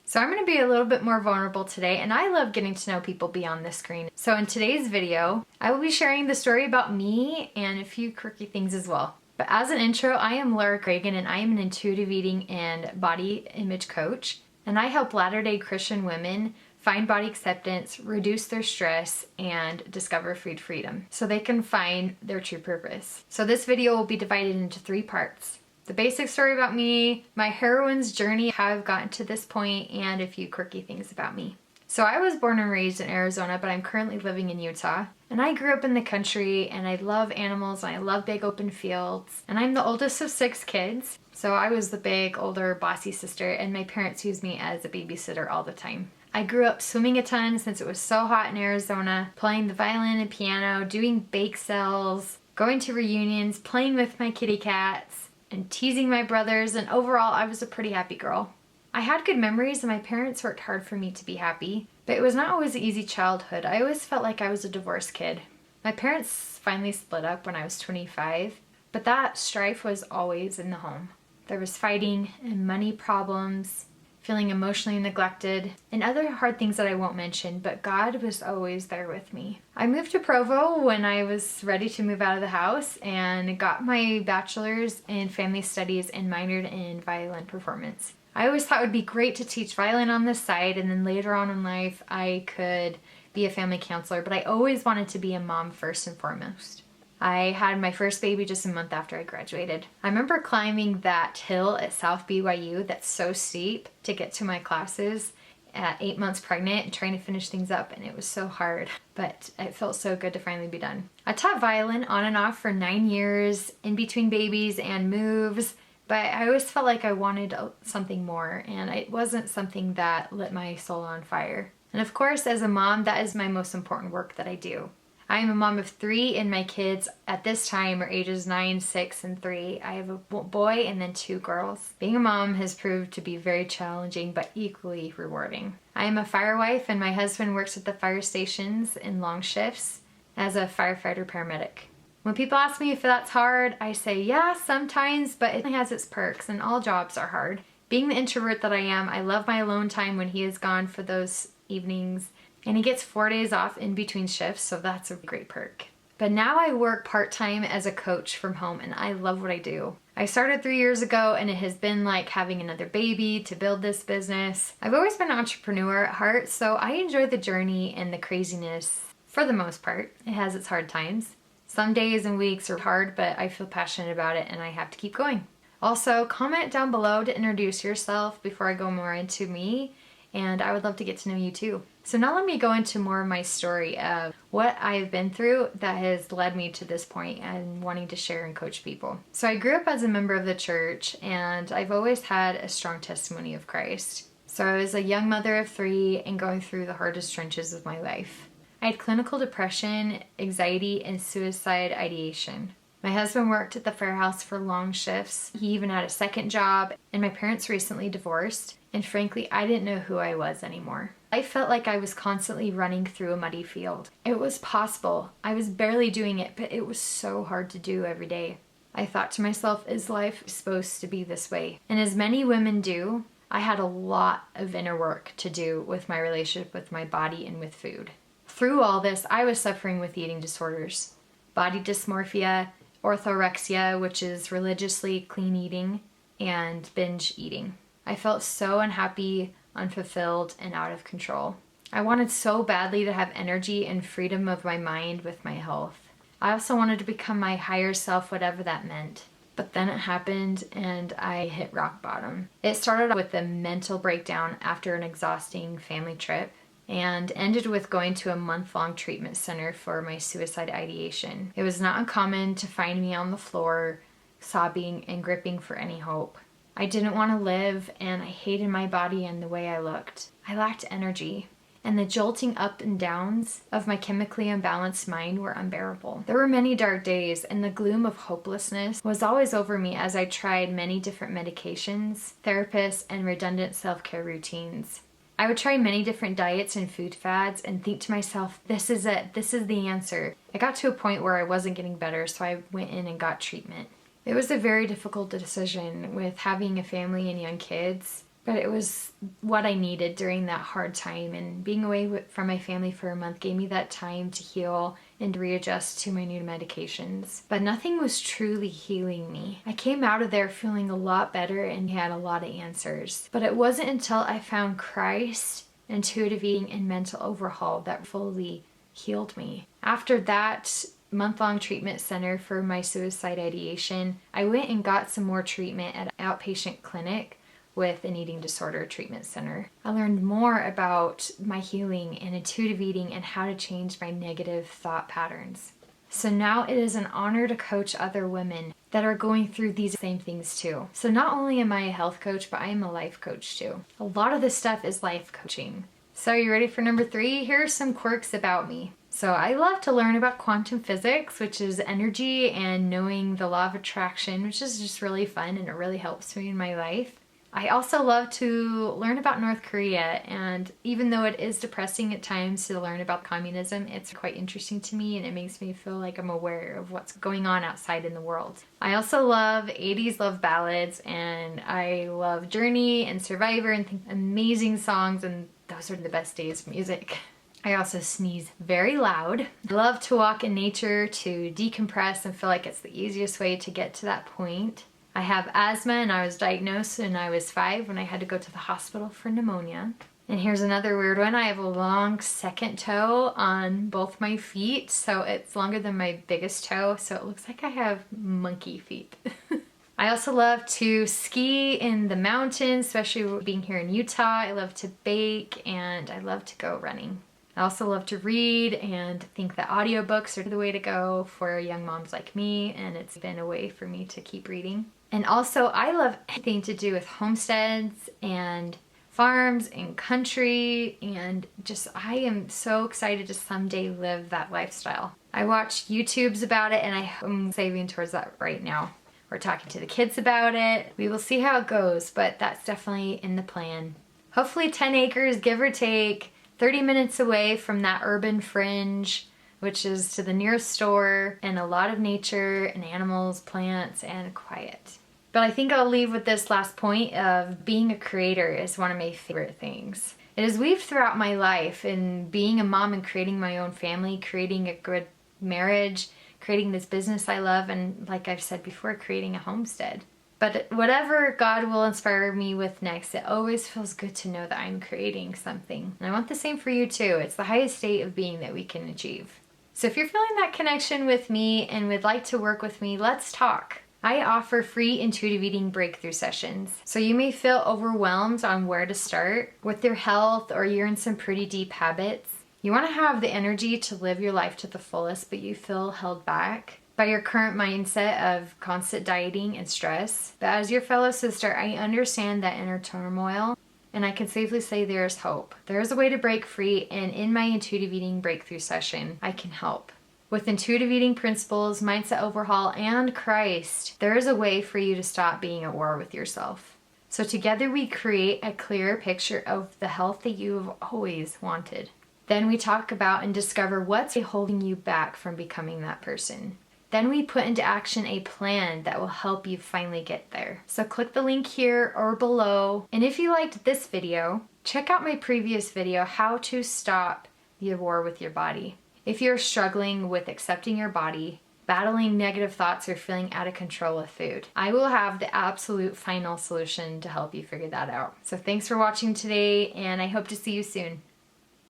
So I'm going to be a little bit more vulnerable today, and I love getting to know people beyond the screen. So in today's video, I will be sharing the story about me and a few quirky things as well. But as an intro, I am Laura Cragun, and I am an intuitive eating and body image coach. And I help Latter-day Christian women find body acceptance, reduce their stress, and discover food freedom so they can find their true purpose. So this video will be divided into 3 parts. The basic story about me, my heroine's journey, how I've gotten to this point, and a few quirky things about me. So I was born and raised in Arizona, but I'm currently living in Utah. And I grew up in the country, and I love animals, and I love big open fields. And I'm the oldest of 6 kids. So I was the big, older, bossy sister, and my parents used me as a babysitter all the time. I grew up swimming a ton since it was so hot in Arizona, playing the violin and piano, doing bake sales, going to reunions, playing with my kitty cats, and teasing my brothers, and overall I was a pretty happy girl. I had good memories and my parents worked hard for me to be happy, but it was not always an easy childhood. I always felt like I was a divorced kid. My parents finally split up when I was 25, but that strife was always in the home. There was fighting and money problems, feeling emotionally neglected, and other hard things that I won't mention, but God was always there with me. I moved to Provo when I was ready to move out of the house and got my bachelor's in family studies and minored in violin performance. I always thought it would be great to teach violin on the side, and then later on in life I could be a family counselor, but I always wanted to be a mom first and foremost. I had my first baby just a month after I graduated. I remember climbing that hill at South BYU that's so steep to get to my classes at 8 months pregnant and trying to finish things up, and it was so hard, but it felt so good to finally be done. I taught violin on and off for 9 years in between babies and moves, but I always felt like I wanted something more, and it wasn't something that lit my soul on fire. And of course, as a mom, that is my most important work that I do. I am a mom of 3, and my kids at this time are ages 9, 6, and 3. I have a boy and then 2 girls. Being a mom has proved to be very challenging but equally rewarding. I am a fire wife, and my husband works at the fire stations in long shifts as a firefighter paramedic. When people ask me if that's hard, I say yeah, sometimes, but it has its perks, and all jobs are hard. Being the introvert that I am, I love my alone time when he is gone for those evenings. And he gets 4 days off in between shifts, so that's a great perk. But now I work part-time as a coach from home, and I love what I do. I started 3 years ago, and it has been like having another baby to build this business. I've always been an entrepreneur at heart, so I enjoy the journey and the craziness for the most part. It has its hard times. Some days and weeks are hard, but I feel passionate about it, and I have to keep going. Also, comment down below to introduce yourself before I go more into me, and I would love to get to know you too. So now let me go into more of my story of what I've been through that has led me to this point and wanting to share and coach people. So I grew up as a member of the church, and I've always had a strong testimony of Christ. So I was a young mother of 3 and going through the hardest trenches of my life. I had clinical depression, anxiety, and suicide ideation. My husband worked at the firehouse for long shifts. He even had a second job, and my parents recently divorced. And frankly, I didn't know who I was anymore. I felt like I was constantly running through a muddy field. It was possible. I was barely doing it, but it was so hard to do every day. I thought to myself, is life supposed to be this way? And as many women do, I had a lot of inner work to do with my relationship with my body and with food. Through all this, I was suffering with eating disorders, body dysmorphia, orthorexia, which is religiously clean eating, and binge eating. I felt so unhappy, unfulfilled, and out of control. I wanted so badly to have energy and freedom of my mind with my health. I also wanted to become my higher self, whatever that meant. But then it happened, and I hit rock bottom. It started with a mental breakdown after an exhausting family trip, and ended with going to a month-long treatment center for my suicide ideation. It was not uncommon to find me on the floor, sobbing and gripping for any hope. I didn't want to live, and I hated my body and the way I looked. I lacked energy, and the jolting up and downs of my chemically imbalanced mind were unbearable. There were many dark days, and the gloom of hopelessness was always over me as I tried many different medications, therapists, and redundant self-care routines. I would try many different diets and food fads and think to myself, this is it, this is the answer. I got to a point where I wasn't getting better, so I went in and got treatment. It was a very difficult decision with having a family and young kids, but it was what I needed during that hard time, and being away from my family for a month gave me that time to heal and readjust to my new medications. But nothing was truly healing me. I came out of there feeling a lot better and had a lot of answers. But it wasn't until I found Christ, intuitive eating, and mental overhaul that fully healed me. After that month-long treatment center for my suicide ideation, I went and got some more treatment at an outpatient clinic with an eating disorder treatment center. I learned more about my healing and intuitive eating and how to change my negative thought patterns. So now it is an honor to coach other women that are going through these same things too. So not only am I a health coach, but I am a life coach too. A lot of this stuff is life coaching. So you ready for number 3? Here are some quirks about me. So I love to learn about quantum physics, which is energy, and knowing the law of attraction, which is just really fun and it really helps me in my life. I also love to learn about North Korea, and even though it is depressing at times to learn about communism, it's quite interesting to me and it makes me feel like I'm aware of what's going on outside in the world. I also love 80s love ballads, and I love Journey and Survivor and think amazing songs, and those are the best days of music. I also sneeze very loud. I love to walk in nature to decompress and feel like it's the easiest way to get to that point. I have asthma, and I was diagnosed when I was 5 when I had to go to the hospital for pneumonia. And here's another weird one. I have a long second toe on both my feet, so it's longer than my biggest toe, so it looks like I have monkey feet. I also love to ski in the mountains, especially being here in Utah. I love to bake, and I love to go running. I also love to read and think that audiobooks are the way to go for young moms like me, and it's been a way for me to keep reading. And also, I love anything to do with homesteads and farms and country, and just I am so excited to someday live that lifestyle. I watched YouTubes about it, and I'm saving towards that right now. We're talking to the kids about it. We will see how it goes, but that's definitely in the plan. Hopefully 10 acres, give or take, 30 minutes away from that urban fringe, which is to the nearest store, and a lot of nature and animals, plants, and quiet. But I think I'll leave with this last point of being a creator is one of my favorite things. It is weaved throughout my life in being a mom and creating my own family, creating a good marriage, creating this business I love, and like I've said before, creating a homestead. But whatever God will inspire me with next, it always feels good to know that I'm creating something. And I want the same for you too. It's the highest state of being that we can achieve. So if you're feeling that connection with me and would like to work with me, let's talk. I offer free intuitive eating breakthrough sessions. So you may feel overwhelmed on where to start with your health, or you're in some pretty deep habits. You want to have the energy to live your life to the fullest, but you feel held back by your current mindset of constant dieting and stress. But as your fellow sister, I understand that inner turmoil, and I can safely say there is hope. There is a way to break free, and in my intuitive eating breakthrough session, I can help. With intuitive eating principles, mindset overhaul, and Christ, there is a way for you to stop being at war with yourself. So together we create a clearer picture of the health that you've always wanted. Then we talk about and discover what's holding you back from becoming that person. Then we put into action a plan that will help you finally get there. So click the link here or below. And if you liked this video, check out my previous video, How to Stop the War with Your Body. If you're struggling with accepting your body, battling negative thoughts, or feeling out of control with food, I will have the absolute final solution to help you figure that out. So thanks for watching today, and I hope to see you soon.